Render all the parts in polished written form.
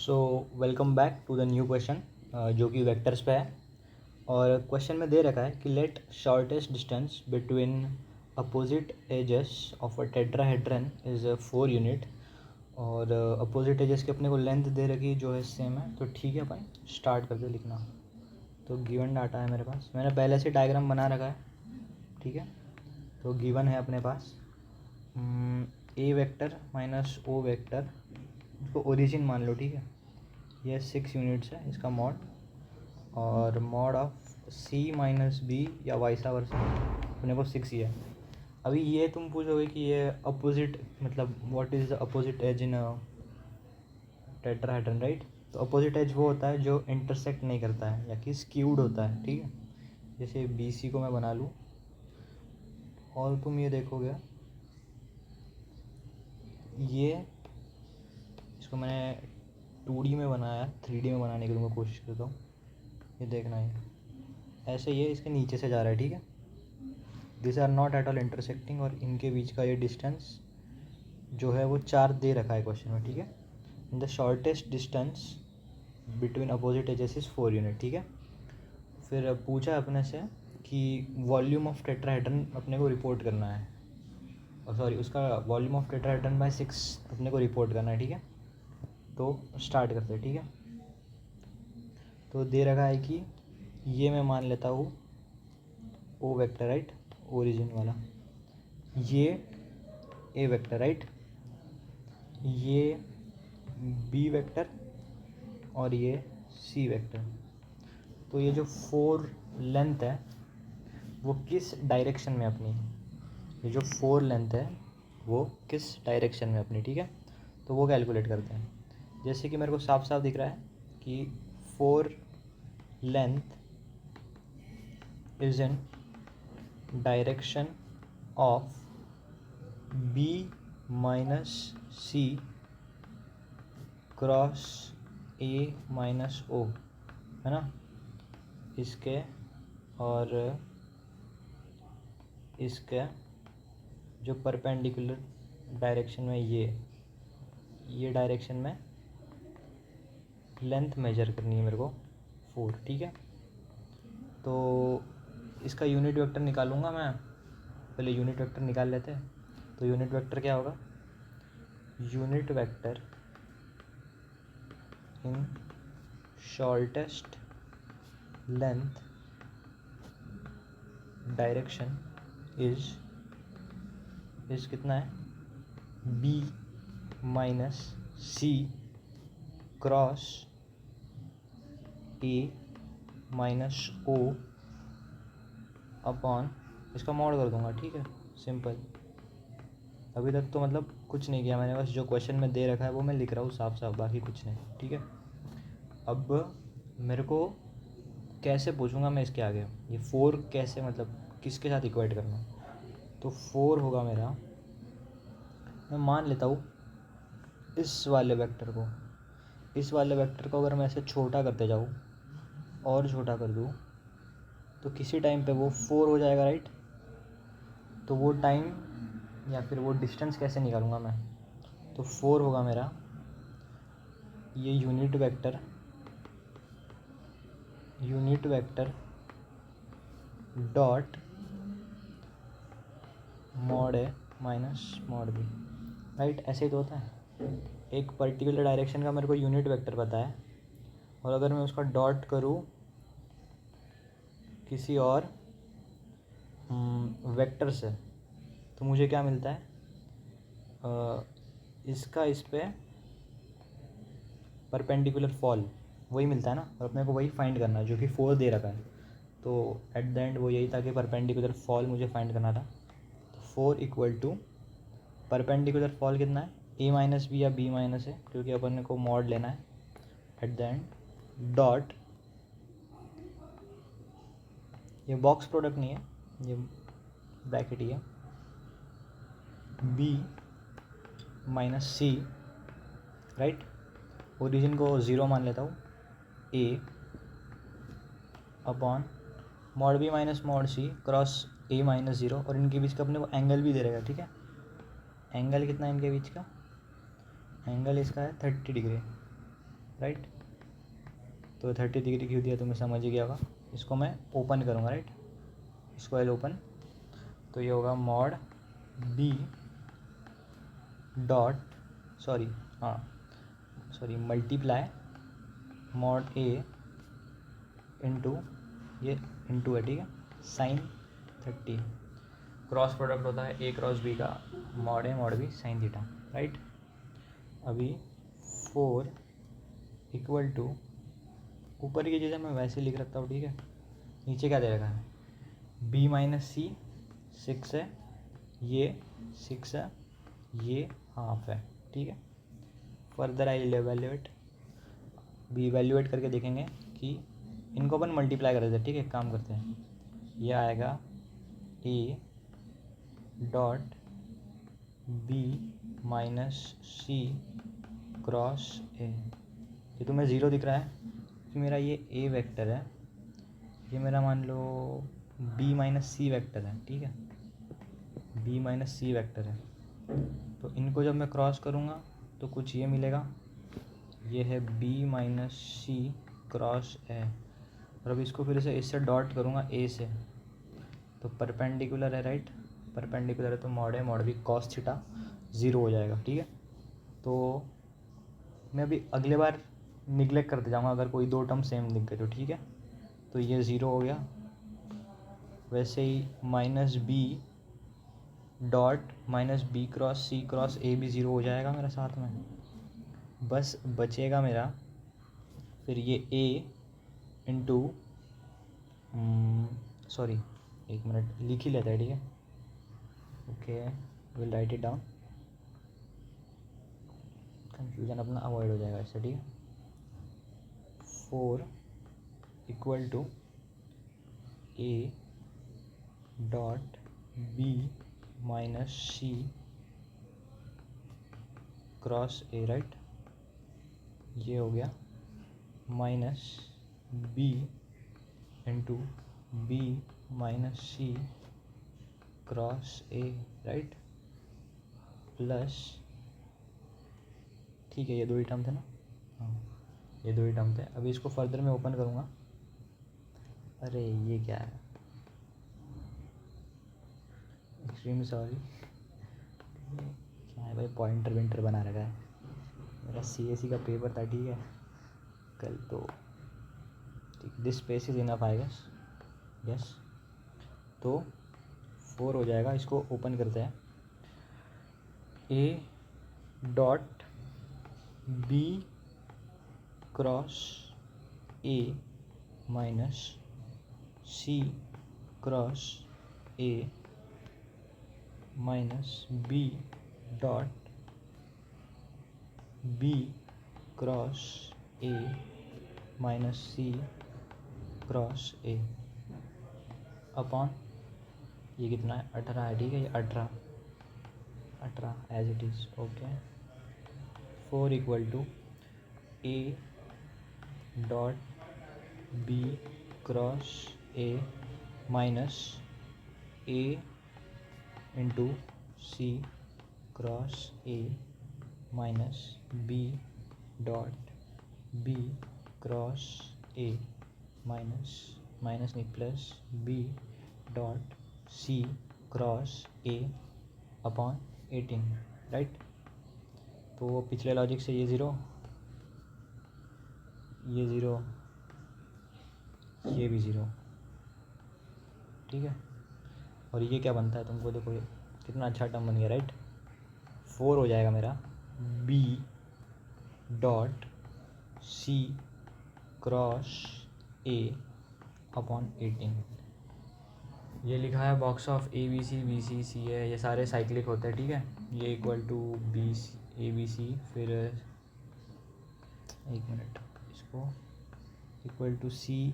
So welcome back to the new question जो कि vectors पे है। और क्वेश्चन में दे रखा है कि let shortest distance between opposite edges of a tetrahedron is 4 unit. और अपोजिट एजेस की अपने को लेंथ दे रखी जो है सेम है। तो ठीक है, अपन स्टार्ट करते लिखना। तो गिवन डाटा है मेरे पास, मैंने पहले से डायग्राम बना रखा है। ठीक है, तो गिवन है अपने पास ए वेक्टर माइनस ओ वेक्टर, इसको ओरिजिन मान लो। ठीक है, ये 6 यूनिट्स है इसका मॉड, और mod of C minus B या वाइसा वर्सा अपने को 6 ही है। अभी ये तुम पूछोगे कि ये अपोजिट मतलब what is the opposite edge in tetrahedron, right. तो अपोजिट एज वो होता है जो इंटरसेक्ट नहीं करता है या कि स्क्यूड होता है। ठीक है, जैसे बी सी को मैं बना लूँ और तुम ये देखोगे, ये इसको मैंने 2D में बनाया, 3D में बनाने की मैं कोशिश करता हूँ। ये देखना है ऐसे, ये इसके नीचे से जा रहा है। ठीक है, this are not at all intersecting, और इनके बीच का ये डिस्टेंस जो है वो 4 दे रखा है क्वेश्चन में। ठीक है, the shortest distance between opposite edges is 4 unit. ठीक है, फिर पूछा अपने से कि वॉल्यूम ऑफ टेट्राहेड्रन अपने को रिपोर्ट करना है, और सॉरी उसका वॉल्यूम ऑफ टेट्राहेड्रन बाय 6 अपने को रिपोर्ट करना है। ठीक है, तो स्टार्ट करते हैं। ठीक है, तो दे रखा है कि ये मैं मान लेता हूँ ओ वेक्टर, राइट, ओरिजिन वाला। ये ए वेक्टर, राइट, ये बी वेक्टर और ये सी वेक्टर। तो ये जो 4 लेंथ है वो किस डायरेक्शन में अपनी, ये जो 4 लेंथ है वो किस डायरेक्शन में अपनी। ठीक है, तो वो कैलकुलेट करते हैं। जैसे कि मेरे को साफ साफ दिख रहा है कि 4 length is in direction of B minus C cross A minus O, है ना, इसके और इसके जो परपेंडिकुलर डायरेक्शन में ये डायरेक्शन में लेंथ मेजर करनी है मेरे को 4। ठीक है, तो इसका यूनिट वेक्टर निकालूंगा मैं। पहले यूनिट वेक्टर निकाल लेते हैं। तो यूनिट वेक्टर क्या होगा, unit vector in shortest length direction is कितना है, B minus C cross A minus O upon, इसका मॉड कर दूंगा। ठीक है, सिंपल। अभी तक तो मतलब कुछ नहीं किया मैंने, बस जो क्वेश्चन में दे रखा है वो मैं लिख रहा हूँ साफ साफ, बाकी कुछ नहीं। ठीक है, अब मेरे को कैसे पूछूंगा मैं इसके आगे, ये 4 कैसे मतलब किसके साथ इक्वेट करना। तो 4 होगा मेरा, मैं मान लेता हूँ इस वाले वेक्टर को, इस वाले वेक्टर को अगर मैं ऐसे छोटा करते जाऊँ और छोटा कर दूँ तो किसी टाइम पे वो 4 हो जाएगा, राइट। तो वो टाइम या फिर वो डिस्टेंस कैसे निकालूंगा मैं, तो 4 होगा मेरा ये यूनिट वेक्टर डॉट मॉड ए माइनस मॉड बी, राइट। ऐसे ही तो होता है, एक पर्टिकुलर डायरेक्शन का मेरे को यूनिट वेक्टर पता है, और अगर मैं उसका डॉट करूँ किसी और वेक्टर से तो मुझे क्या मिलता है, इसका इस पे परपेंडिकुलर फॉल वही मिलता है ना, और अपने को वही फाइंड करना है जो कि 4 दे रखा है। तो एट द एंड वो यही था कि परपेंडिकुलर फॉल मुझे फाइंड करना था। तो 4 इक्वल टू परपेंडिकुलर फॉल कितना है, ए माइनस बी या बी माइनस है, क्योंकि अपन को मॉड लेना है। एट द एंड डॉट, ये बॉक्स प्रोडक्ट नहीं है, ये ब्रैकेट ही है, B minus C, right, origin को 0 मान लेता हूँ, A upon mod B minus mod C cross A minus 0, और इनके बीच का अपने को एंगल भी दे रहेगा। ठीक है, एंगल कितना है इनके बीच का, एंगल इसका है 30 डिग्री। राइट। तो 30 डिग्री क्यों दिया तुम्हें समझ ही गया होगा। इसको मैं ओपन करूँगा, राइट, इसको एल ओपन, तो ये होगा mod B dot multiply mod A into, ये इंटू है, ठीक है, साइन 30, क्रॉस प्रोडक्ट होता है ए क्रॉस बी का, mod A mod B sine theta, right. अभी 4 इक्वल टू, ऊपर की चीज़ें मैं वैसे लिख रखता हूँ, ठीक है। नीचे क्या दे रखा है, बी माइनस सी 6 है, ये 6 है, ये हाफ है, ठीक है। फर्दर आई इवेल्युएट, भी इवेल्युएट करके देखेंगे कि इनको अपन मल्टीप्लाई कर देते हैं, ठीक है। एक काम करते हैं, ये आएगा A dot B minus C cross A. ये तुम्हें ज़ीरो दिख रहा है कि मेरा ये ए वेक्टर है, ये मेरा मान लो बी माइनस सी वेक्टर है, ठीक है, बी माइनस सी वेक्टर है। तो इनको जब मैं क्रॉस करूँगा तो कुछ ये मिलेगा, ये है B minus C cross A, और अब इसको फिर से इससे डॉट करूँगा ए से, तो परपेंडिकुलर है, राइट, परपेंडिकुलर है, तो mod A mod B cos theta 0 हो जाएगा, ठीक है। तो मैं अभी अगले बार निगलेक्ट करते जाऊँगा अगर कोई दो टर्म सेम दिख गए तो, ठीक है। तो ये 0 हो गया, वैसे ही minus B dot minus B cross C cross A भी 0 हो जाएगा मेरा साथ में। बस बचेगा मेरा फिर ये ए इंटू, सॉरी एक मिनट लिख ही लेता है, ठीक है, okay, will write it down, confusion अपना अवॉइड हो जाएगा इससे, ठीक है। 4 equal to A dot B minus C cross A, right, ये हो गया minus B into B minus C cross A, right, plus, ठीक है, ये दो ही टर्म थे ना, हाँ ये दो ही टर्म थे। अभी इसको फर्दर मैं ओपन करूँगा, अरे ये क्या है, एक्सट्रीमली सॉरी, क्या है भाई, पॉइंटर विंटर बना रखा है, मेरा CSE का पेपर था, ठीक है, कल, तो ठीक, this space is enough I guess, yes. तो 4 हो जाएगा, इसको ओपन करते हैं, A dot B cross A minus C cross A minus B dot B cross A minus C cross A upon, ये कितना है, 18 है, ठीक है, ये 18 as it is, okay. 4 equal to A dot B cross A minus A into C cross A minus B dot B cross A minus नहीं plus B dot C cross A upon 18, right. तो पिछले logic से ये 0, ये 0, ये भी 0, ठीक है। और ये क्या बनता है तुमको देखो, ये कितना अच्छा टर्म बन गया, राइट। 4 हो जाएगा मेरा B dot C cross A upon 18, ये लिखा है box of ABC BC C है, ये सारे साइक्लिक होते हैं, ठीक है। ये इक्वल टू ABC, फिर एक मिनट, इसको इक्वल टू CAB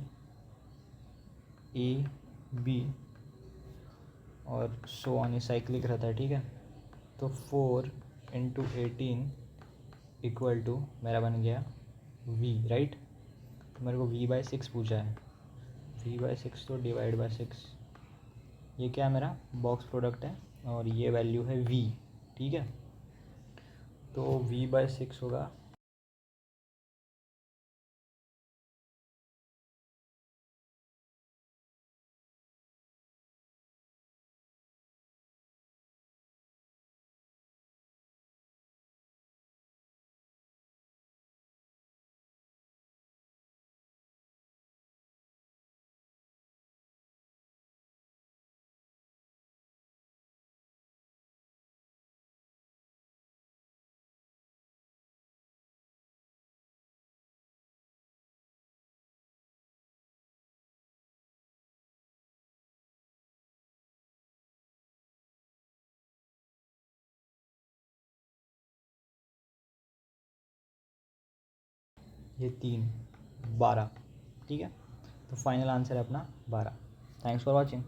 और सो ऑन, ये साइक्लिक रहता है, ठीक है। तो 4 इंटू 18 इक्वल टू मेरा बन गया V, राइट। तो मेरे को V/6 पूछा है, V/6 तो डिवाइड/6, ये क्या है, मेरा बॉक्स प्रोडक्ट है और ये वैल्यू है V, ठीक है। तो V/6 होगा ये 3, 12, ठीक है। तो फाइनल आंसर है अपना 12। Thanks for watching.